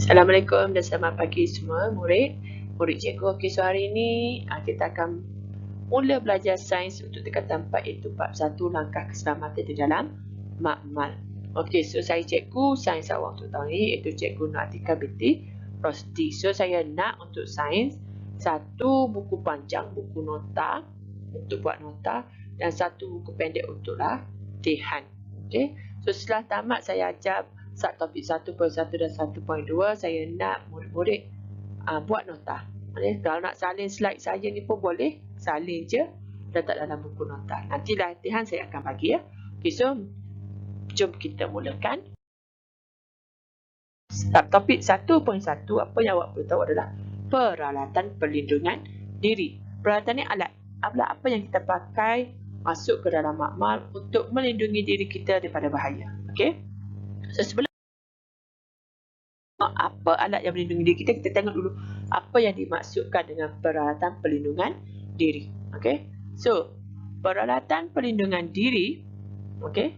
Assalamualaikum dan selamat pagi semua murid cikgu. Okey, so hari ini kita akan mula belajar sains untuk tingkatan 4 iaitu bab 1 langkah keselamatan di dalam makmal. Okey, so saya cikgu sains awak untuk tahun ini iaitu cikgu Nur Atika binti Rosti. So saya nak untuk sains satu buku panjang, buku nota untuk buat nota dan satu buku pendek untuk latihan. Okey, so setelah tamat saya ajar topik 1.1 dan 1.2, saya nak murid-murid buat nota. Kalau nak salin slide saja ni pun boleh, salin je, letak dalam buku nota. Nanti latihan saya akan bagi ya. Okay, so jom kita mulakan. Topik 1.1, apa yang awak perlu tahu adalah peralatan perlindungan diri. Peralatan ni alat apa yang kita pakai masuk ke dalam makmal untuk melindungi diri kita daripada bahaya. Okey. So sebelum apa alat yang melindungi diri kita, kita tengok dulu apa yang dimaksudkan dengan peralatan perlindungan diri. Okey. So, peralatan perlindungan diri, okey,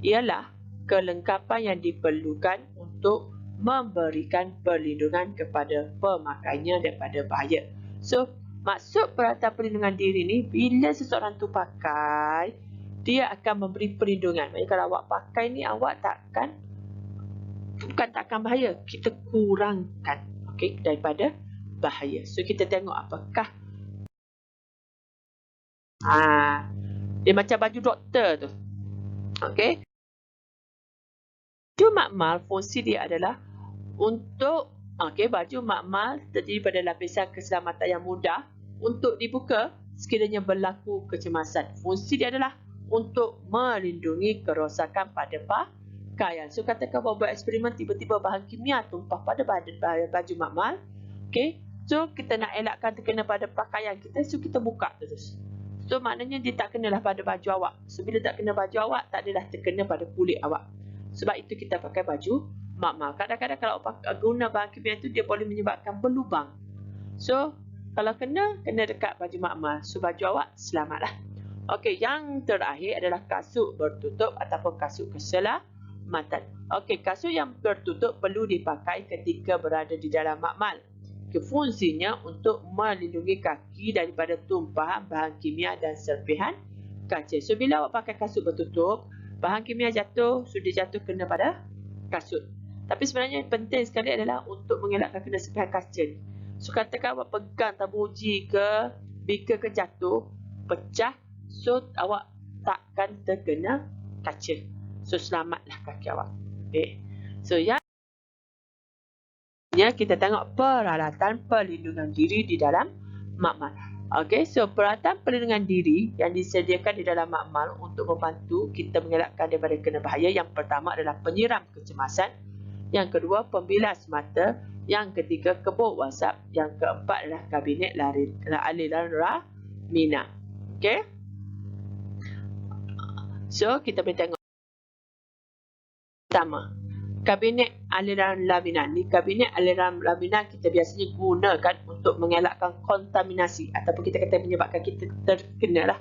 ialah kelengkapan yang diperlukan untuk memberikan perlindungan kepada pemakainya daripada bahaya. So, maksud peralatan perlindungan diri ni, bila seseorang tu pakai, dia akan memberi perlindungan. Maksudnya kalau awak pakai ni, awak bukan takkan bahaya, kita kurangkan daripada bahaya. So kita tengok apakah dia macam baju doktor tu. Okey. Baju makmal fungsi dia adalah untuk baju makmal terdiri pada lapisan keselamatan yang mudah untuk dibuka sekiranya berlaku kecemasan. Fungsi dia adalah untuk melindungi kerosakan pada pakaian. So katakan buat eksperimen, tiba-tiba bahan kimia tumpah pada baju makmal. Okey. So kita nak elakkan terkena pada pakaian kita, so kita buka terus. So maknanya dia tak kenalah pada baju awak. So bila tak kena baju awak, tak adalah terkena pada kulit awak. Sebab itu kita pakai baju makmal. Kadang-kadang kalau guna bahan kimia itu, dia boleh menyebabkan berlubang. So kalau kena dekat baju makmal. So baju awak selamatlah. Okey, yang terakhir adalah kasut bertutup ataupun kasut keselamatan. Okey, kasut yang bertutup perlu dipakai ketika berada di dalam makmal. Fungsinya untuk melindungi kaki daripada tumpahan bahan kimia dan serpihan kaca. So bila awak pakai kasut bertutup, bahan kimia sudah jatuh kena pada kasut. Tapi sebenarnya yang penting sekali adalah untuk mengelakkan kena serpihan kaca. So katakan awak pegang tabung uji ke beaker ke jatuh, pecah, so awak takkan terkena kaca. So selamatlah kaki awak. Okay. So yang kita tengok peralatan perlindungan diri di dalam makmal. Okey, so peralatan perlindungan diri yang disediakan di dalam makmal untuk membantu kita mengelakkan daripada kena bahaya. Yang pertama adalah penyiram kecemasan, yang kedua pembilas mata, yang ketiga kebok wasap, yang keempat adalah kabinet aliran lamina. Okey. So kita boleh tengok pertama, kabinet aliran lamina. Ni kabinet aliran lamina kita biasanya gunakan untuk mengelakkan kontaminasi ataupun kita kata menyebabkan kita terkena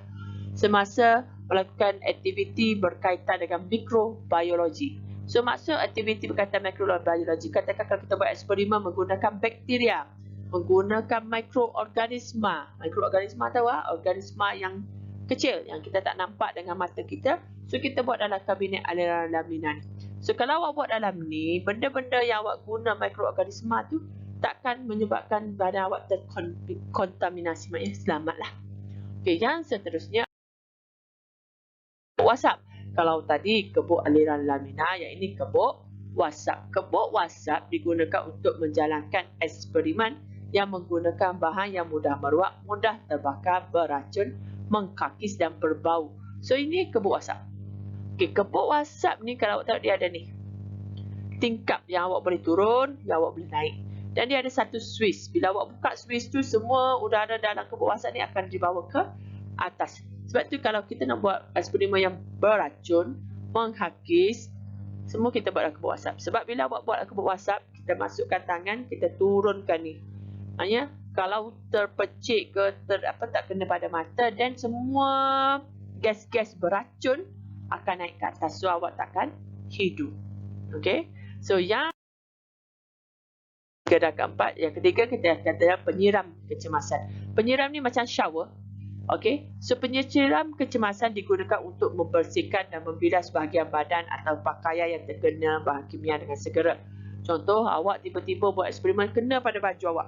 semasa melakukan aktiviti berkaitan dengan mikrobiologi. So maksud aktiviti berkaitan mikrobiologi, katakan kalau kita buat eksperimen menggunakan bakteria, menggunakan mikroorganisma. Mikroorganisma tahu organisma yang kecil yang kita tak nampak dengan mata kita. So kita buat dalam kabinet aliran lamina. So kalau awak buat dalam ni, benda-benda yang awak guna mikroorganisma tu takkan menyebabkan badan awak terkontaminasi, maknanya selamatlah. Okey, yang seterusnya wasap. Kalau tadi kebok aliran lamina, yang ini kebok wasap. Kebok wasap digunakan untuk menjalankan eksperimen yang menggunakan bahan yang mudah meruap, mudah terbakar, beracun, mengkakis dan berbau. So ini kebok wasap. Okey, kebok wasap ni kalau awak tengok dia ada ni tingkap yang awak boleh turun, yang awak boleh naik. Dan dia ada satu switch. Bila awak buka switch tu, semua udara dalam kebok wasap ni akan dibawa ke atas. Sebab tu kalau kita nak buat eksperimen yang beracun, menghakis, semua kita buat dalam kebok wasap. Sebab bila awak buat dalam kebok wasap, kita masukkan tangan, kita turunkan ni. Maknanya kalau terpecik ke tak kena pada mata, dan semua gas-gas beracun akan naik ke atas. So awak takkan hidup. Okey. So yang Dan keempat, yang ketiga kita kata penyiram kecemasan. Penyiram ni macam shower. Okey, so penyiram kecemasan digunakan untuk membersihkan dan membilas bahagian badan atau pakaian yang terkena bahan kimia dengan segera. Contoh, awak tiba-tiba buat eksperimen kena pada baju awak.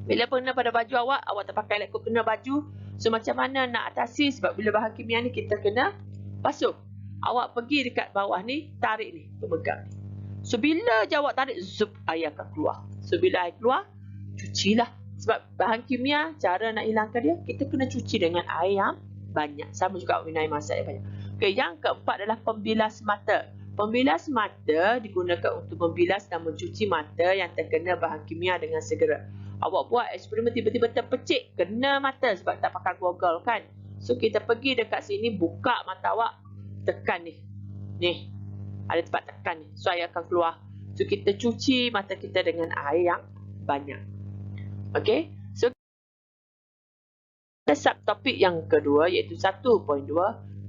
Bila kena pada baju awak, awak terpakai lekuk kena baju. So macam mana nak atasi, sebab bila bahan kimia ni kita kena basuh. Awak pergi dekat bawah ni, tarik ni, pemegang ni. So bila je awak tarik, zup, air akan keluar. So bila air keluar, cucilah. Sebab bahan kimia, cara nak hilangkan dia, kita kena cuci dengan air yang banyak. Sama juga minum air masak yang banyak. Okay, yang keempat adalah pembilas mata. Pembilas mata digunakan untuk membilas dan mencuci mata yang terkena bahan kimia dengan segera. Awak buat eksperimen tiba-tiba terpecik, kena mata sebab tak pakai goggle kan. So kita pergi dekat sini, buka mata awak, tekan ni. Ni, ada tempat tekan ni. So air akan keluar. So kita cuci mata kita dengan air yang banyak. Okey, so subtopik yang kedua iaitu 1.2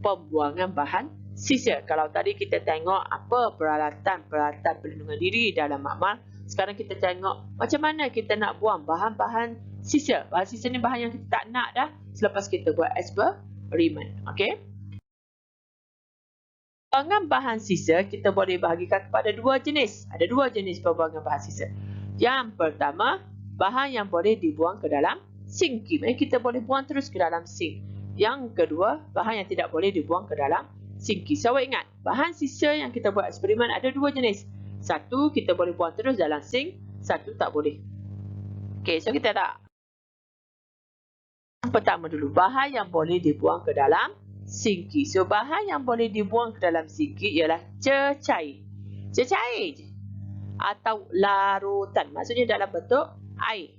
pembuangan bahan sisa. Kalau tadi kita tengok apa peralatan perlindungan diri dalam makmal, sekarang kita tengok macam mana kita nak buang bahan-bahan sisa. Bahan sisa ni bahan yang kita tak nak dah selepas kita buat eksperimen. Okey. Pembuangan bahan sisa kita boleh bahagikan kepada dua jenis. Ada dua jenis pembuangan bahan sisa. Yang pertama, bahan yang boleh dibuang ke dalam sinki. Maksudnya kita boleh buang terus ke dalam sink. Yang kedua, bahan yang tidak boleh dibuang ke dalam sinki. So awak ingat, bahan sisa yang kita buat eksperimen ada dua jenis. Satu, kita boleh buang terus dalam sink. Satu, tak boleh. Okey, so kita tak. Yang pertama dulu, bahan yang boleh dibuang ke dalam sinki. So bahan yang boleh dibuang ke dalam sinki ialah cecair. Cecair je. Atau larutan. Maksudnya dalam bentuk air.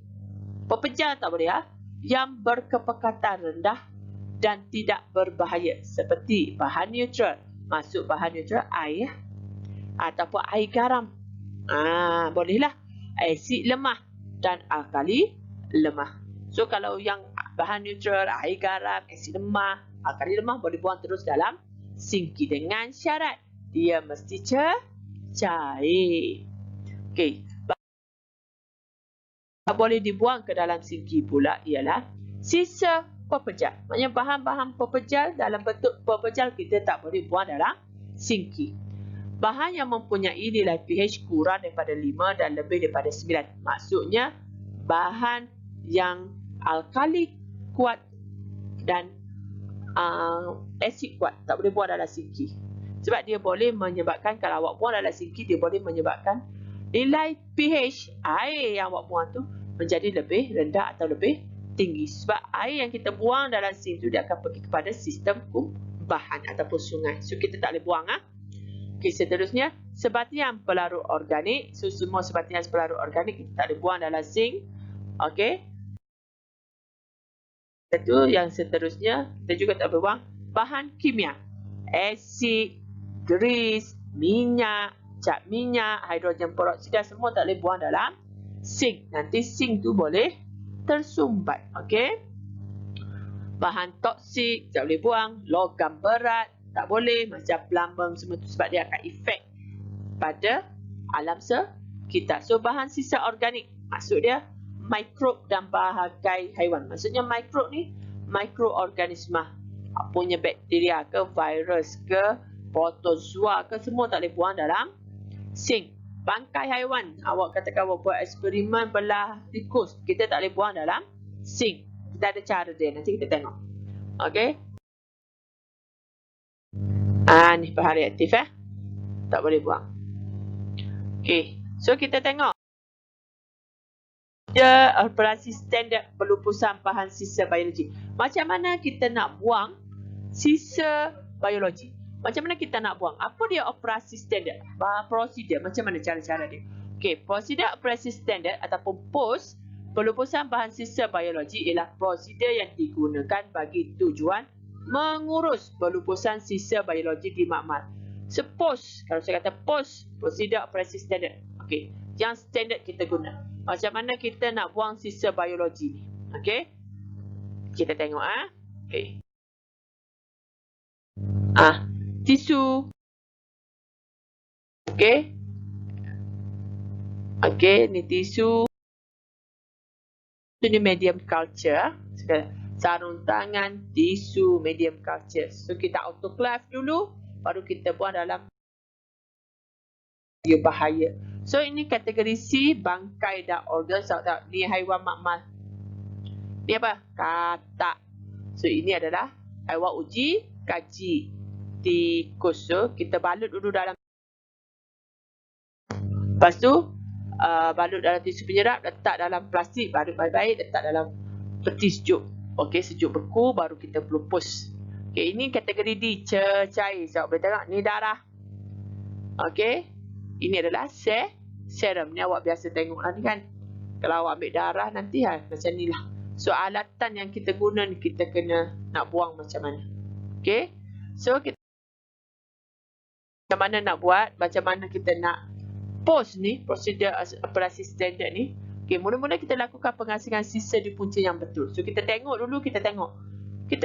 Pepejal tak boleh ha? Yang berkepekatan rendah dan tidak berbahaya seperti bahan neutral. Masuk bahan neutral air ataupun air garam. Bolehlah. Asid lemah dan alkali lemah. So kalau yang bahan neutral, air garam, asid lemah, alkali lemah boleh buang terus dalam sinki dengan syarat dia mesti cair. Okey. Boleh dibuang ke dalam sinki pula ialah sisa pepejal. Maksudnya bahan-bahan pepejal dalam bentuk pepejal kita tak boleh buang dalam sinki. Bahan yang mempunyai nilai pH kurang daripada 5 dan lebih daripada 9. Maksudnya bahan yang alkali kuat dan asid kuat tak boleh buang dalam sinki. Sebab dia boleh menyebabkan, kalau awak buang dalam sinki, dia boleh menyebabkan nilai pH air yang awak buang tu menjadi lebih rendah atau lebih tinggi. Sebab air yang kita buang dalam sink tu dia akan pergi kepada sistem kumbahan ataupun sungai. So kita tak boleh buang. Okey, seterusnya sebatian pelarut organik. So semua sebatian pelarut organik kita tak boleh buang dalam sink. Okey. Itu yang seterusnya kita juga tak boleh buang bahan kimia. Asid, grease, minyak, cat minyak, hidrogen peroksida semua tak boleh buang dalam sink. Nanti sink tu boleh tersumbat. Okey. Bahan toksik tak boleh buang. Logam berat tak boleh. Macam plumbum semua tu sebab dia akan efek pada alam sekitar. So bahan sisa organik maksud dia mikrob dan bahagai haiwan. Maksudnya mikrob ni mikroorganisma. Punya bakteria ke, virus ke, protozoa ke, semua tak boleh buang dalam sink. Bangkai haiwan, awak katakan awak buat eksperimen belah tikus, kita tak boleh buang dalam sink. Kita ada cara dia, nanti kita tengok. Okey. Ni bahan reaktif tak boleh buang. Okey, so kita tengok. Dia operasi standard pelupusan bahan sisa biologi. Macam mana kita nak buang sisa biologi? Macam mana kita nak buang? Apa dia operasi standard? Prosedur, macam mana cara-cara dia? Okey, prosedur operasi standard ataupun POS pelupusan bahan sisa biologi ialah prosedur yang digunakan bagi tujuan mengurus pelupusan sisa biologi di makmal. POS, kalau saya kata POS, prosedur operasi standard. Okey, yang standard kita guna. Macam mana kita nak buang sisa biologi ni? Okey. Kita tengok Okey. Tisu. Okey. Okey, ni tisu. Ini medium culture. Sarung tangan, tisu, medium culture. So kita autoclave dulu, baru kita buang dalam bahaya. So ini kategori C, bangkai dan organ. Ni haiwan makmal. Ni apa? Katak. So ini adalah haiwan uji kaji. Tikus. So kita balut dulu dalam. Lepas tu balut dalam tisu penyerap, letak dalam plastik, balut baik-baik, letak dalam peti sejuk. Okey, sejuk beku, baru kita pelupus. Okey, ini kategori D, cair. Saya boleh tengok, ni darah. Okey, ini adalah serum. Ni awak biasa tengok lah ni kan. Kalau awak ambil darah nanti macam ni lah. So, alatan yang kita guna ni, kita kena nak buang macam mana. Okey, so kita macam mana nak buat, macam mana kita nak post ni, prosedur operasi standard ni. Okey, mula-mula kita lakukan pengasingan sisa di punca yang betul. So kita tengok dulu, kita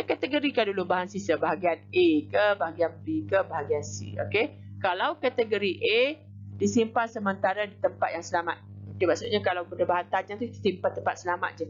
kategorikan dulu bahan sisa, bahagian A ke, bahagian B ke, bahagian C. Okey, kalau kategori A disimpan sementara di tempat yang selamat. Okey, maksudnya kalau benda bahan tajam tu simpan tempat selamat je.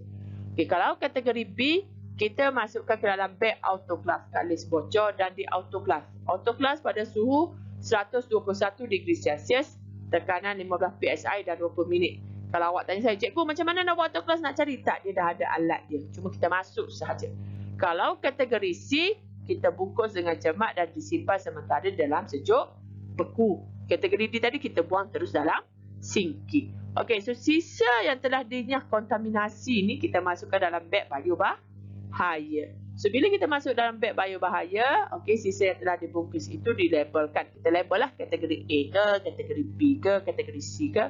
Okey, kalau kategori B, kita masukkan ke dalam beg autoclave, kalis bocor dan di autoclave. Autoclave pada suhu 121 degree Celsius, tekanan 15 PSI dan 20 minit. Kalau awak tanya saya, cikgu macam mana nak buat autoclave, nak cari? Tak, dia dah ada alat dia. Cuma kita masuk sahaja. Kalau kategori C, kita bungkus dengan cermat dan disimpan sementara dalam sejuk beku. Kategori D tadi kita buang terus dalam sinki. Okey, so sisa yang telah dinyah kontaminasi ni kita masukkan dalam beg biobahaya. So bila kita masuk dalam beg biobahaya, okey, sisa yang telah dibungkus itu dilabelkan. Kita label lah kategori A ke, kategori B ke, kategori C ke.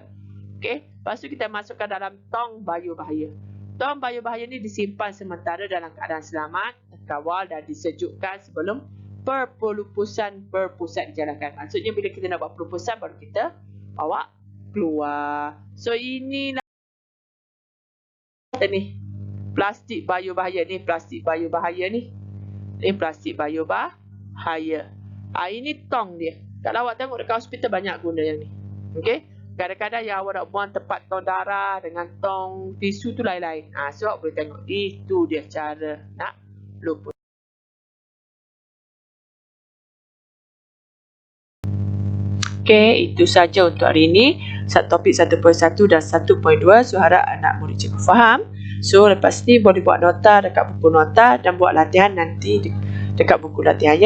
Okey, lepas tu kita masukkan dalam tong biobahaya. Tong biobahaya ni disimpan sementara dalam keadaan selamat, terkawal dan disejukkan sebelum pelupusan berpusat dijalankan. Maksudnya bila kita nak buat pelupusan baru kita bawa keluar. So inilah ni plastik biobahaya ni, plastik biobahaya ni. Ini plastik biobahaya. Ini tong dia. Kalau awak tengok dekat hospital banyak guna yang ni. Okey. Kadang-kadang yang awak nak buang tempat tong darah dengan tong tisu tu lain-lain. So awak boleh tengok. Itu dia cara nak lupus. Okey, itu saja untuk hari ini. Topik 1.1 dan 1.2. So harap anak murid cikgu faham. So lepas ni boleh buat nota dekat buku nota dan buat latihan nanti dekat buku latihan ya.